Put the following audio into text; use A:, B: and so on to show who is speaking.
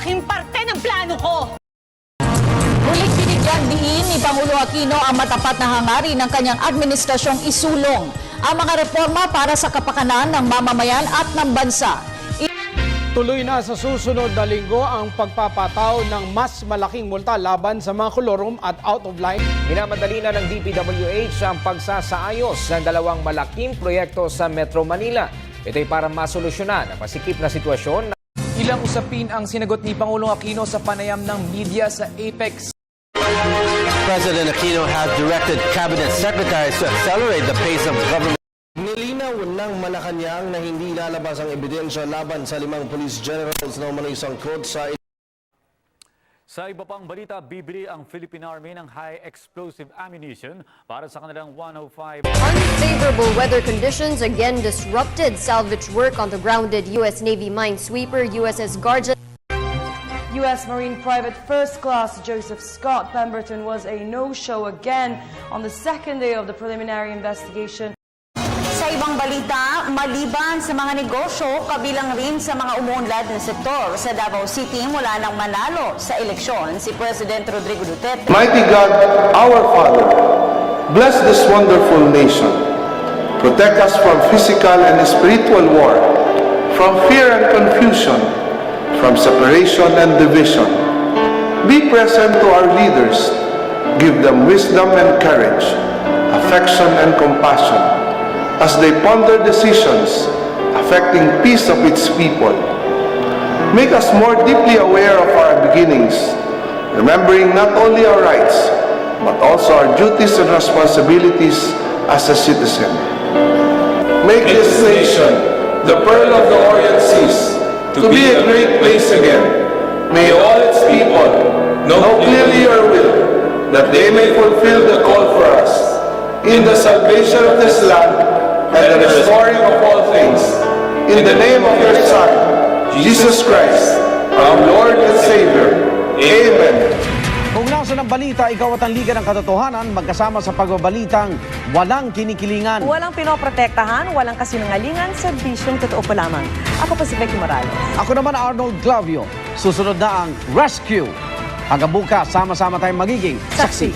A: malaking parte ng plano ko.
B: Muling binigyan diin ni Pangulo Aquino ang matapat na hangarin ng kanyang administrasyong isulong ang mga reforma para sa kapakanan ng mamamayan at ng bansa.
C: Tuloy na sa susunod na linggo ang pagpapataw ng mas malaking multa laban sa mga kolorum at out of line.
D: Minamadali na ng DPWH ang pagsasaayos ng dalawang malaking proyekto sa Metro Manila. Ito'y para masolusyonan ang masikip na sitwasyon.
E: Ilang usapin ang sinagot ni Pangulong Aquino sa panayam ng media sa Apex.
F: President Aquino has directed cabinet secretaries to accelerate the pace of government.
G: Nilinaw ng Malacanang na hindi lalabas ang ebidensya laban sa 5 police generals na umano'y sangkot sa...
H: Sa iba pang balita, bibili ang Philippine Army ng high explosive ammunition para sa kanilang 105.
I: Unfavorable weather conditions again disrupted salvage work on the grounded U.S. Navy minesweeper USS Guardian.
J: U.S. Marine Private First Class Joseph Scott Pemberton was a no-show again on the second day of the preliminary investigation.
A: Sa ibang balita, maliban sa mga negosyo, kabilang rin sa mga umuunlad na sektor sa Davao City mula nang manalo sa eleksyon si President Rodrigo Duterte.
K: Mighty God, our Father, bless this wonderful nation. Protect us from physical and spiritual war, from fear and confusion, from separation and division. Be present to our leaders. Give them wisdom and courage, affection and compassion, as they ponder decisions affecting peace of its people. Make us more deeply aware of our beginnings, remembering not only our rights, but also our duties and responsibilities as a citizen. Make this nation the pearl of the Orient Seas, to be a great place again. May all its people know clearly your will, that they may fulfill the call for us in the salvation of this land and the restoring of all things. In the name of your Son, Jesus Christ, our Lord and Savior. Amen.
C: Kung nasa ng balita, ikaw at ang Liga ng Katotohanan magkasama sa pagbabalitang walang kinikilingan.
J: Walang pinoprotektahan, walang kasinungalingan, serbisyong totoo pa lamang. Ako pa si Becky Morales.
C: Ako naman Arnold Clavio. Susunod na ang Rescue. Hanggang bukas, sama-sama tayong magiging saksi.